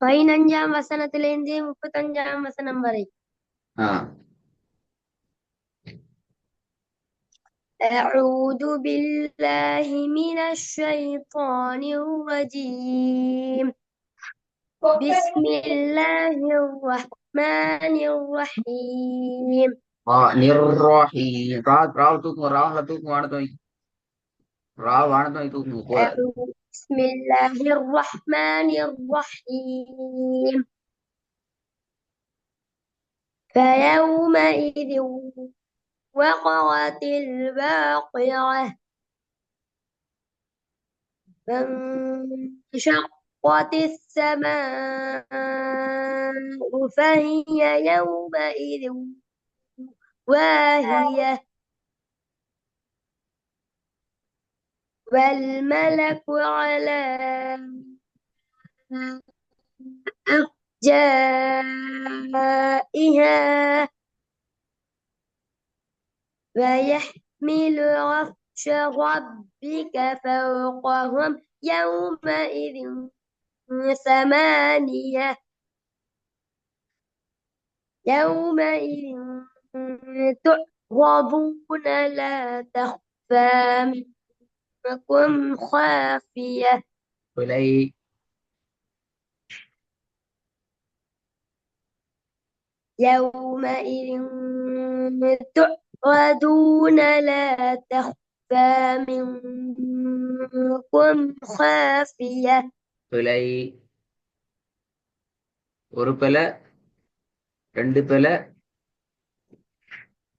15ஆம் வசனத்திலிருந்து 35ஆம் வசனம் வரை. أعوذ بالله من الشيطان الرجيم. بسم الله الرحمن الرحيم. நிர்ரோஹி ராவ் தூக்குங்க ராவ்ல தூக்குங்க வானத்தோய் ராவ் வானத்தோய் தூக்குங்க போத بسم الله الرحمن الرحيم. فيومئذ وقعت الواقعة فانشقت السماء فهي يومئذ واهية والملك على أرجائها ويحمل عرش ربك فوقهم يومئذ ثمانية يومئذ تعرضون لا تخفى منكم خافية பிழை يومئذ تعرضون لا تخفى منكم خافية பிழை ஒரு பிழை ரெண்டு பிழை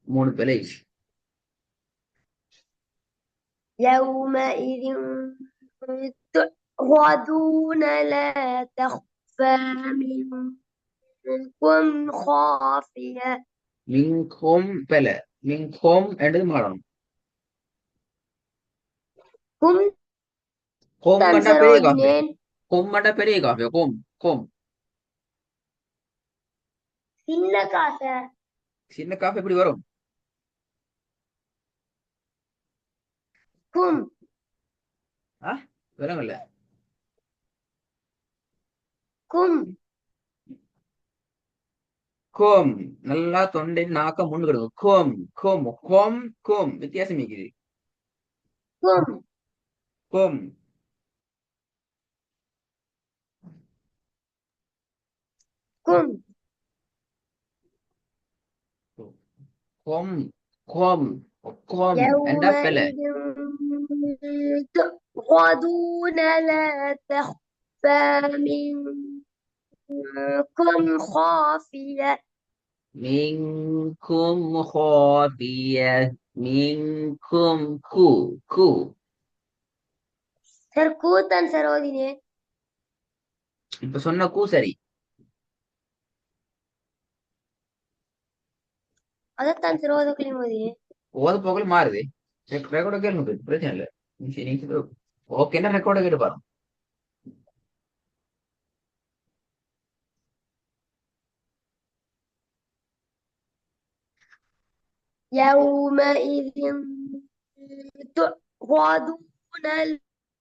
மூணு பிழை يومئذ تعرضون لا تخفى منكم خافية மிங்கும் பிழை மிங்கும் என்றது மாறணும் هم கோம் கண்டா பெரிய காஃபி تنصرون கோம் கண்டா பெரிய காஃபி கோம் கோம் சின்ன காசை சின்ன காஃபி எப்படி வரும் هم விலங்கல்ல هم கோம் நல்லா தொண்டை நாக்க முன்னு கிடக்கும் கோம் கோம் கோம் கோம் வித்தியாசம் இருக்குது هم கோம் هم கோம் கோம் கோம் என்றா பிழை يومئذ تعرضون لا تخفى منكم خافية மிங்கும் ஹாபிய மிங்கும் கு கு சார் கூத்தான் சார் ஓதினே இப்ப சொன்ன கூ சரி அதைத்தான் சார் ஓதக்குள்ளையும் ஓதினே ஓத போகல மாறுது ரெக்கார்ட கேளுங்க பிரச்சனை இல்லை நீங்க ஓகேன்னா ரெக்கார்ட கேட்டு பாருங்க يومئذ تعرضون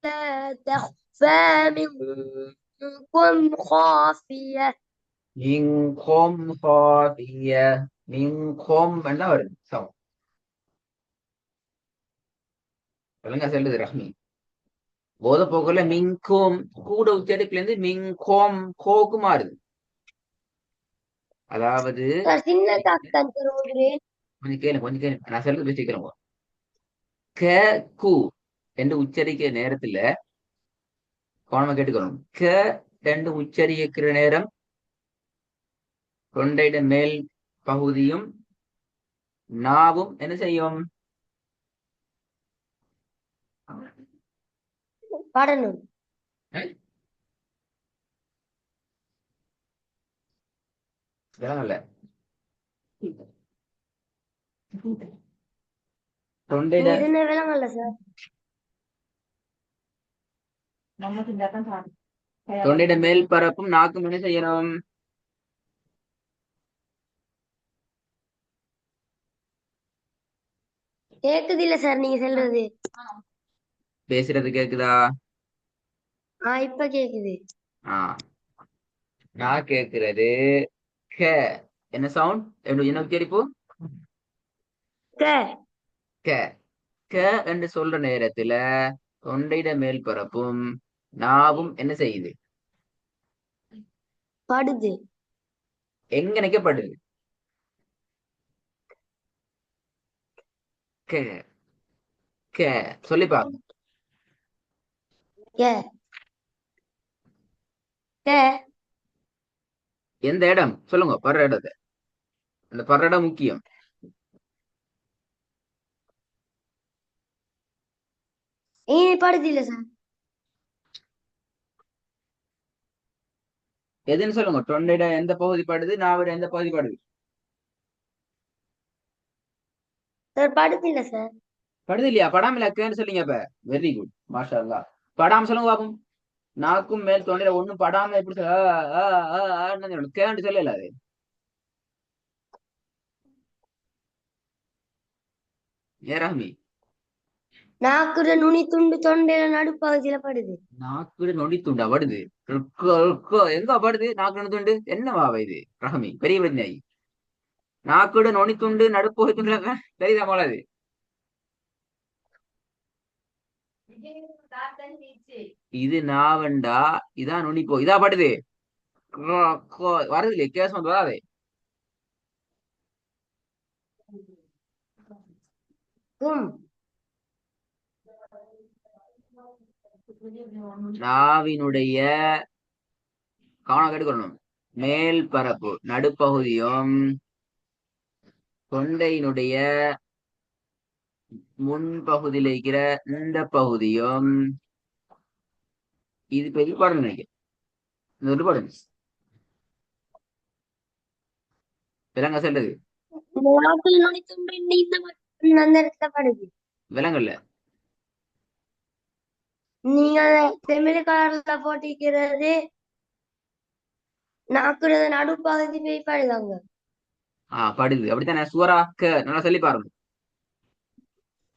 لا تخفى منكم خافية மிங்கும் ஹாபிய மிங்கும் என்ன வருது சம் ஒழுங்கா சொல்லுது ரஹ்மி போத போகல மிங்கும் கூட உச்சரிப்புல இருந்து மிங்கும் கோக்கு மாறுது அதாவது சார் சின்ன காத்தான் சார் ஓதுறேன் கொஞ்சம் கேளு நான் சொல்றது வச்சுக்கிறேன் க கு என்று உச்சரிக்கிற நேரத்துல கவனமா கேட்டுக்கணும் க என்று உச்சரிக்கிற நேரம் தொண்டையிட மேல் பகுதியும் நாவும் என்ன செய்யும் பாடணும் விளங்கல தொண்டையிட என்ன விளங்கல சார் தொண்டையிட மேல் பரப்பும் நாக்கும் என்ன செய்யணும் கேக்குது இல்ல சார் நீங்க சொல்றது பேசுறது கேக்குதா இப்ப கேக்குது ஆஹ் நான் கேட்கிறது க. என்ன சவுண்ட்? என்ன உச்சரிப்பு? க க. க என்று சொல்ற நேரத்துல தொண்டையிட மேல் பரப்பும் நாவும் என்ன செய்யுது? படுது. எங்க நிக்கப்படுது? க. க. சொல்லி பாருங்க. க க எந்த இடம் சொல்லுங்க, படுற இடத்தை. அந்த படுற இடம் முக்கியம். ஏன் படுது இல்ல சார்? எதுன்னு சொல்லுங்க. தொண்டையிட எந்த பகுதி படுது, நாவிட எந்த பகுதி படுது? சார் படுது இல்ல சார். படுது இல்லையா? படாம இல்ல சொல்லிங்க. அப்ப வெரி குட், மாஷா அல்லாஹ். படாம சொல்லுங்க பாப்போம். நாக்கும் மேல் தொண்டையில ஒண்ணும் படாம எப்படி சொல்ல? கேண்டு சொல்லல அது. ஏராமி. நாக்குற நுனி துண்டு தொண்டையில நடுப்பகுதியில படுது. நாக்குட நொடி துண்டா படுது? எங்க படுது நாக்கு நொடி துண்டு? என்னவா இது ரஹமி? பெரிய பிரச்சனை. நாக்குட நொடி துண்டு நடுப்போகை துண்டு தெரியுதா போலாது? இது நாவண்டா. இதான் நுனிப்போ இதா படுது. வருது இல்லையா? கேஸ் வந்து வராதே. கும் நாவினுடைய கவனம் கேட்டுக்கொள்ளணும். மேல் பரப்பு நடுப்பகுதியும் தொண்டையினுடைய முன்பகுதியில் இருக்கிற இந்த பகுதியும் இது பெரிய படம் நினைக்கிறேன். இந்த ஒரு படம் விலங்க செல்றது நாக்குல நுனி துண்டு அந்த இடத்துல படுது. விலங்கல்ல. நீங்க செம்மறி கலர்ல போட்டிக்கிறது நாக்குறது நடுப்பகுதி போய் படுதாங்க. படுது அப்படித்தானே? சுவரா நல்லா சொல்லி பாருங்க.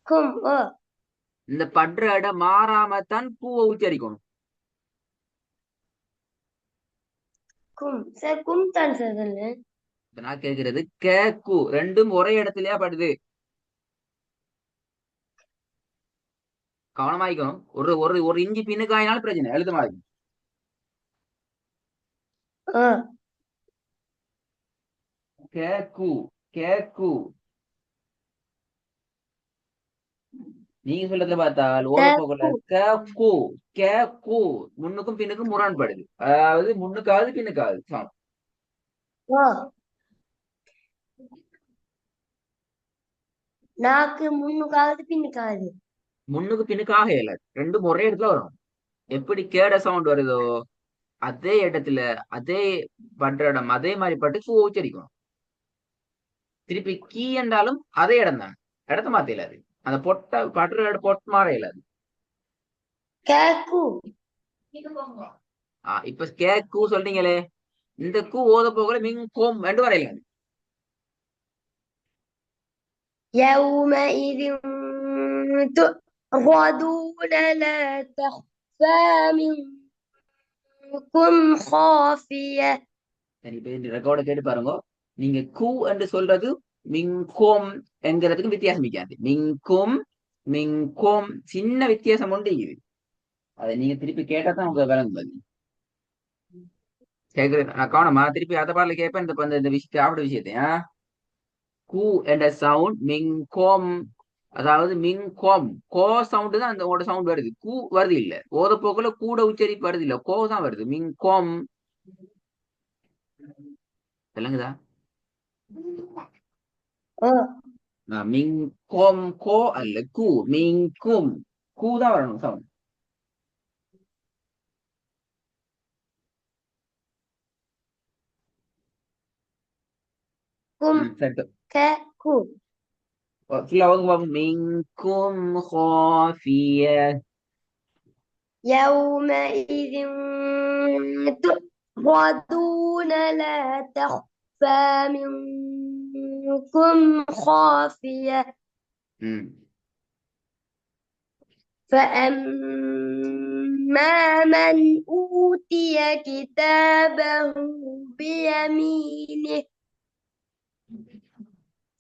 கும் ஓ இந்த படுற இடம் மாறாமத்தான் பூவை உச்சரிக்கணும். கும் சார் கும் தான் சார் சொல்லு. இப்ப நான் கேட்கிறது கே கு ரெண்டும் ஒரே இடத்துலயா படுது? கவனமாயிக்கணும். ஒரு ஒரு ஒரு இஞ்சி பின்னுக்காயினாலும் பிரச்சனை எழுத மாதிரி. ஓ கே கு. கே கு. நீங்க சொல்றத பார்த்தால் ஓத சார் போகல. கு க கு. கே கு முன்னுக்கும் பின்னுக்கும் முரண்படுது. அதாவது முன்னுக்காவது பின்னுக்காவது சமம். ஓ நாக்கு முன்னுக்காவது பின்னுக்காவது. முன்னுக்கு பின்னுக்காக இல்லை, ரெண்டும் ஒரே இடத்துல வரும். எப்படி கேட சவுண்ட் வருதோ அதே இடத்துல அதே பண்ற இடம் அதே மாதிரி பட்டு பூ உச்சரிக்கணும். திருப்பி கீ என்றாலும் அதே இடம் தான். இடத்த மாத்த இயலாது. அந்த பொட்டை படுற பொட் மாற இயலாது. கேக்கு இப்ப கே கூ சொல்றீங்களே, இந்த கூ ஓத போகல மிங் கோம் ரெண்டு வரையில. يومئذ تعرضون لا تخفى منكم خافية. சரி, இப்ப இந்த ரெக்கார்டை கேட்டு பாருங்க. நீங்க கூ என்று சொல்றது மிங்கோம் என்கிறதுக்கு வித்தியாசம் இருக்காது. மிங்கோம் மிங்கோம் சின்ன வித்தியாசம் உண்டு இது. அதை நீங்க திருப்பி கேட்டா தான் உங்க விளங்கும். கேக்குறேன் நான் கவனமா திருப்பி அதை பாடல கேட்பேன். இந்த விஷயத்தை ஆவிட விஷயத்தையா கூ என்ற சவுண்ட் மிங்கோம். அதாவது மிங்கோம் கோ சவுண்ட் தான் அந்த உங்களோட சவுண்ட் வருது. கூ வருது இல்ல. ஓத போக்குல கூட உச்சரிப்பு வருது இல்ல, கோ தான் வருது. மிங்கோம் விளங்குதா? மிங்கோம் கோ அல்ல கூ. மிங்கும் கூ தான் வரணும் சவுண்ட். kum சரி, كاكو ஃபுல்லா ஓதுங்க. மிங்கும் ஹாஃபிய. يومئذ تعرضون لا تخفى منكم خافية. ம் فأما من أوتي كتابه بيمينه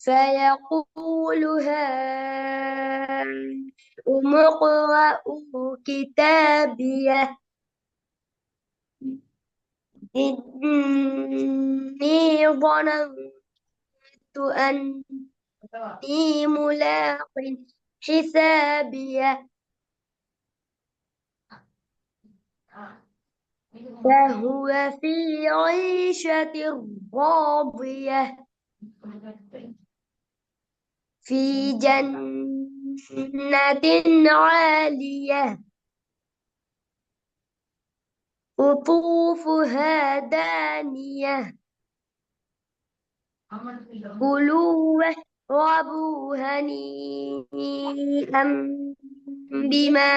فيقول هاؤم اقرءوا كتابيه إني ظننت أني ملاق حسابيه فهو في عيشة راضية في جنة عالية قطوفها دانية كلوا واشربوا هنيئا بما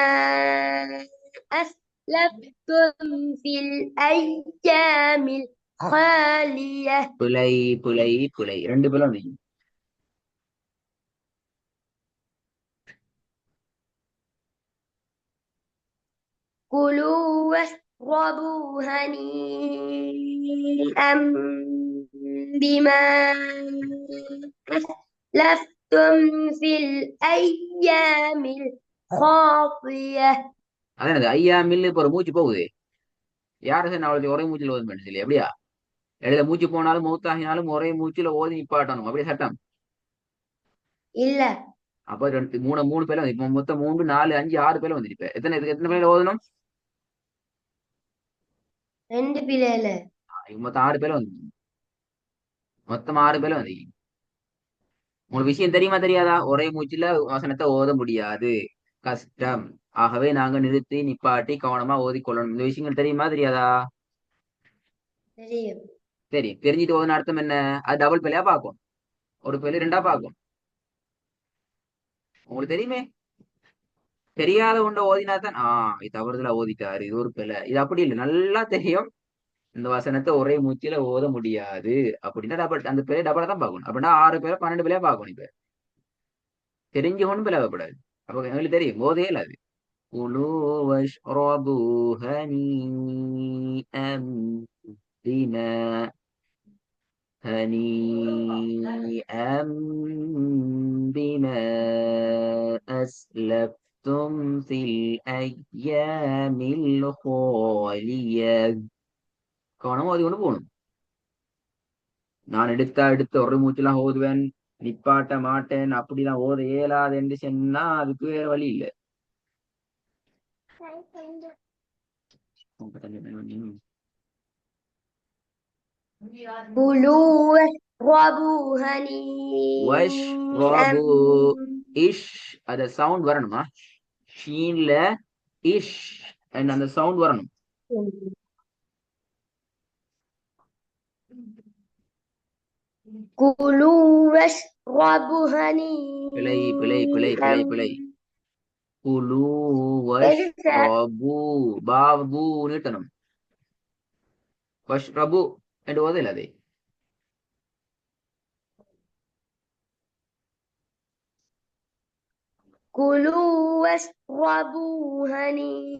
أسلفتم في الأيام الخالية புலை புலை புலை ரெண்டு பேரும் வந்துச்சு. كلوا واشربوا هنيئا بما أسلفتم في الأيام الخالية அதான் அது ஐயா மில்லு இப்ப ஒரு மூச்சு போகுது. யாரு சார் நாளைக்கு ஒரே மூச்சில் ஓதும் பண்ணு சொல்லி எப்படியா எழுத மூச்சு போனாலும் மௌத்தாகினாலும் ஒரே மூச்சுல ஓதி நிப்பாட்டணும் அப்படியே சட்டம். இல்ல அப்ப ரெண்டு மூணு மூணு பேரும் வந்து இப்ப மொத்தம் 3 4 5 6 பேரும் வந்துட்டு இப்ப எத்தனை பேர் ஓதணும்? ரெண்டு பிள்ளைல இப்ப மொத்தம் 6 பேரும் வந்து மொத்தம் 6 பேரும் வந்து உங்களுக்கு விஷயம் தெரியுமா தெரியாதா? ஒரே மூச்சுல வசனத்தை ஓத முடியாது, கஷ்டம். ஆகவே நாங்க நிறுத்தி நிப்பாட்டி கவனமா ஓதிக்கொள்ளணும். இந்த விஷயங்கள் தெரியுமா தெரியாதா? தெரியும். சரி, தெரிஞ்சுட்டு ஓதுன அர்த்தம் என்ன? அது டபுள் பிள்ளையா பார்க்கும், ஒரு பிள்ளை ரெண்டா பார்க்கும். உங்களுக்கு தெரியுமே. தெரியாத ஒன்றை ஓதினா தான் இது தவறுதலா ஓதிட்டாரு, இது ஒரு பிள்ளை. இது அப்படி இல்லை, நல்லா தெரியும். இந்த வசனத்தை ஒரே மூச்சில ஓத முடியாது அப்படின்னா டபுள், அந்த பிள்ளை டபுளா தான் பார்க்கணும். அப்படின்னா 6 பேரை 12 பிள்ளையா பார்க்கணும். இப்ப தெரிஞ்சு ஒன்றும் பிளவப்படாது. அப்ப எங்களுக்கு தெரியும் போதே இல்லாது. كلوا واشربوا هنيئا بما هنيئا بما أسلفتم في الأيام الخالية. கவனமா ஓதி கொண்டு போகணும். நான் எடுத்த ஒரு மூச்செல்லாம் ஓதுவேன், நிப்பாட்ட மாட்டேன், அப்படிலாம் ஓத இயலாது என்று சொன்னா அதுக்கு வேற வழி இல்லை. كلوا واشربوا هنيئا இஷ் அத சவுண்ட் வரணுமா? ஷீன்ல இஷ் அந்த சவுண்ட் வரணும். كلوا واشربوا பிழை பிழை பிழை பிழை பிழை. هنيئا குலு வஷ்ரபு பாபு நீட்டணும். வஷ்ரபு என்று ஓதல் அதே. كلوا واشربوا هنيئا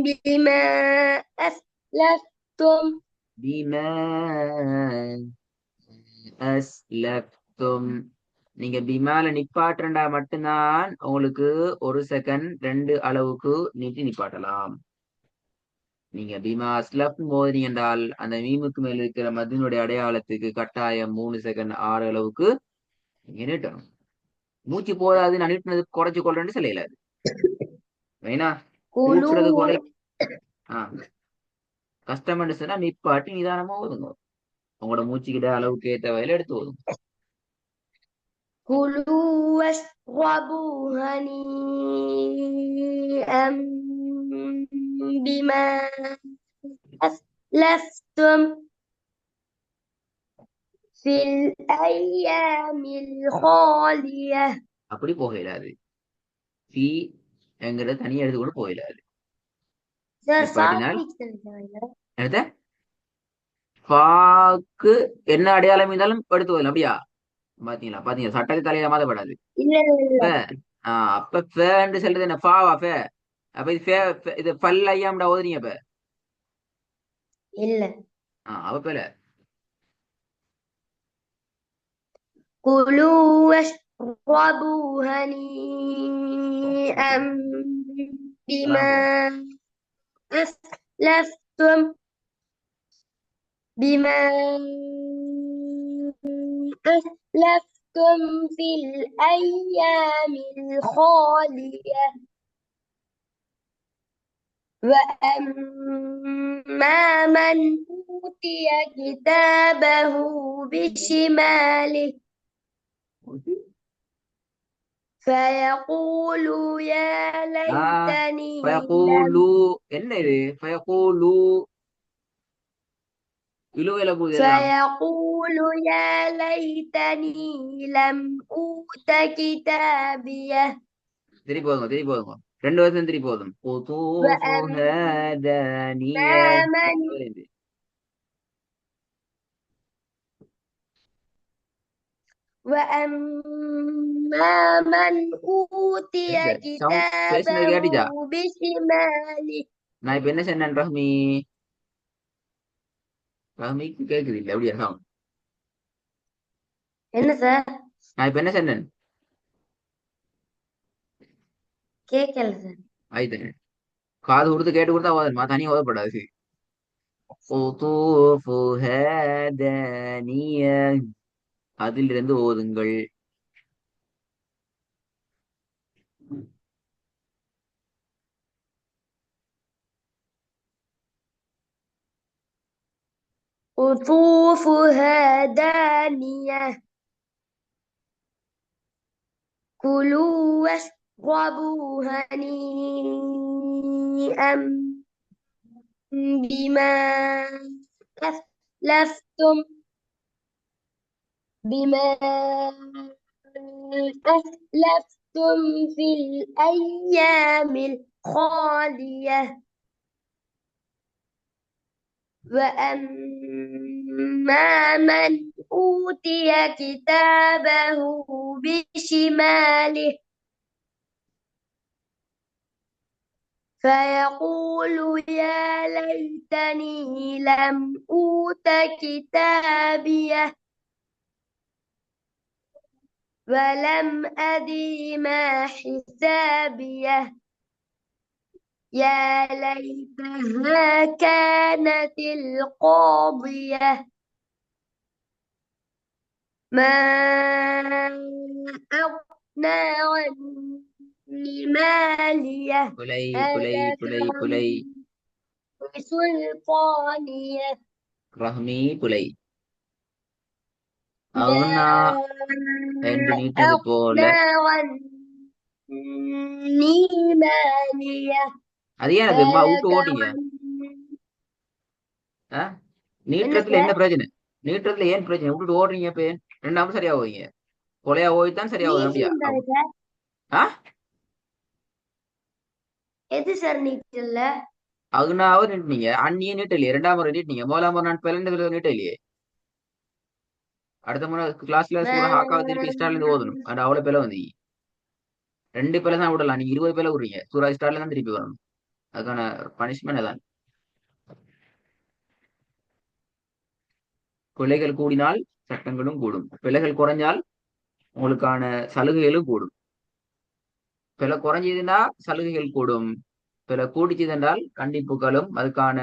بما أسلفتم بما அஸ்லப்தும். நீங்க பிமால நிப்பாட்டுறா மட்டும்தான் உங்களுக்கு 1 செகண்ட் 2 அளவுக்கு நீட்டி நிப்பாட்டலாம். நீங்க பீமா அஸ்லப் மோதினீங்க என்றால் அந்த மீமுக்கு மேல் இருக்கிற மதினுடைய அடையாளத்துக்கு கட்டாயம் 3 செகண்ட் 6 அளவுக்கு நீங்க நீட்டணும். மூச்சு போதாது, நான் நீட்டினது குறைச்சு கொள்றேன்னு சொல்லல. அது வேணா கூட்டுறது குறை கஷ்டம் சொன்னா நிப்பாட்டி நிதானமா ஓதுங்க. உங்களோட மூச்சுக்கிட்ட அளவுக்கு ஏற்ற வகையில எடுத்து ஓதுங்க. كلوا واشربوا هنيئا بما أسلفتم في الأيام الخالية அப்படி போகலாது. ஃபீ என்கிறத தனியா எடுத்துக்கொண்டு போகலாது. நிப்பாட்டினால் எடுத்த பாக்கு என்ன அடையாளம் இருந்தாலும் எடுத்து வரலாம். அப்படியா? பாத்தீங்களா பாத்தீங்களா? சட்டக்கு தலையில மாதப்படாது. இல்ல அப்ப ஃபேன்னு சொல்றது என்ன ஃபாவா ஃபே. அப்ப இது இது பல் ஐயாம்டா ஓதுறீங்க அப்ப. இல்ல. அப்ப பேல. كلوا واشربوا هنيئا بما رامو. أسلفتم بما أسلفتم في الأيام الخالية وأما من أوتي كتابه بشماله فيقول يا ليتني لم என்ன இது ஃபயகூலு இழுவையில போகுது எல்லாம். فيقول يا ليتني لم أوت كتابيه திருப்பி போதுங்க திருப்பி போதுங்க. 2 வருஷம் திருப்பி போதும். وأما قطوفها دانية. من وأما من أوتي சவுண்ட் பேசினது كتابه கேட்டுச்சா? بشماله. நான் இப்ப என்ன சொன்னேன் ரஹ்மி? ரஹ்மிக்கு கேக்குது இல்ல அப்படியா சவுண்ட்? என்ன சார்? நான் இப்ப என்ன சொன்னேன்? கேட்கல சார். ஆயிட்டேன். காது கொடுத்து கேட்டு கொடுத்தா ஓதணுமா? தனியா ஓதப்படாது. قطوفها دانية. அதிலிருந்து ஓதுங்கள். قطوفها دانية كلوا واشربوا هنيئا بما أسلفتم بما أسلفتم في الأيام الخالية وأما من أوتي كتابه بشماله فيقول يا ليتني لم أوت كتابيه ولم أدر ما حسابيه يا ليتها كانت القاضية ما أغنى عني مالية புலை புலை هلك புலை புலை. عني سلطانية ரஹ்மி புலை. ما அவுனா என்று நீட்டது போல. أغنى عني مالية அது ஏன் அது விட்டு هلك ஓட்டிங்க? عني. என்ன நீட்டத்துல என்ன சார்? பிரச்சனை? நீட்டத்துல ஏன் பிரச்சனை? விட்டுட்டு ஓடுறீங்க இப்ப ஏன்? 2 சரியா போவீங்க. கொலையா ஓய்தான் சரியா போகுது அப்படியா? நீட்டில் தானே சார்? ஆ எது சார் நீட்டில்ல? அகுனாவை நீட்டினீங்க. அண்ணியே நீட்டலையே. 2 முறை நீட்டினீங்க. முதலாம் முறை நான் பிறந்ததுல நீட்டலையே. அடுத்த முறை கிளாஸ்ல ما சூரா ஹாக்காவை திருப்பி ஸ்டார்ல இருந்து ஓதணும். அது அவ்வளவு பிள்ளை வந்து 2 பிள்ளை தான் விடலாம். நீங்க 20 பிள்ளை விடுறீங்க. சூரா ஸ்டார்ல தான் திருப்பி வரணும். அதுக்கான பனிஷ்மெண்ட் அதான். பிள்ளைகள் கூடினால் சட்டங்களும் கூடும். பிள்ளைகள் குறைஞ்சால் உங்களுக்கான சலுகைகளும் கூடும். பிழை குறைஞ்சதுன்னா சலுகைகள் கூடும். பிழை கூடிச்சது என்றால் கண்டிப்புகளும் அதுக்கான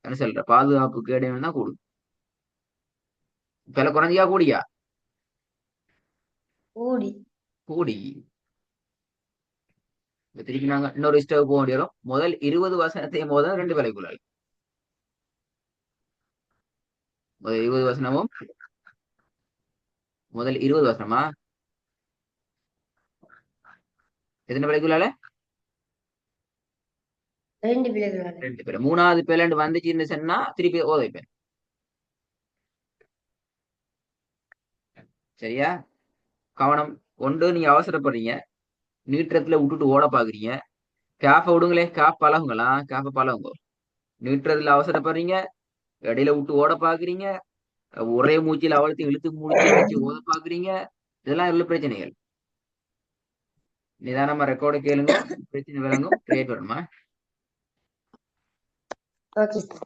என்ன சொல்ற பாதுகாப்பு கேடையும் தான் கூடும். பிழை குறைஞ்சியா கூடியா? கூடி. கூடி. திருப்பி நாங்க இன்னொரு ஸ்டெப் போக வேண்டிய முதல் 20 வசனத்தையும் போதும் 2 பிழைக்குள்ளால். முதல் 20 வசனமும் முதல் 20 வசனமா எத்தனை பிழைக்குள்ளால? 2 பிள்ளைகளோட. 2 பிழை. 3வது பிழை வந்துச்சுன்னு சொன்னா திருப்பி ஓத வைப்பேன். சரியா? கவனம். ஒன்று நீங்க அவசரப்படுறீங்க. நீட்டத்துல விட்டுட்டு ஓட பாக்குறீங்க. கேஃப விடுங்களே. கேப் பழகுங்களா? கேஃப பழகுங்க. நீட்டுறதுல அவசரப்படுறீங்க. இடையில விட்டு ஓட பாக்குறீங்க. ஒரே மூச்சில் அவளத்தையும் இழுத்து முடிச்சு வச்சு ஓத பாக்குறீங்க. இதெல்லாம் எவ்வளவு பிரச்சனைகள். நிதானமா ரெக்கார்டு கேளுங்க, பிரச்சனை விளங்கும், கிரியேட் பண்ணுமா. Okay sir.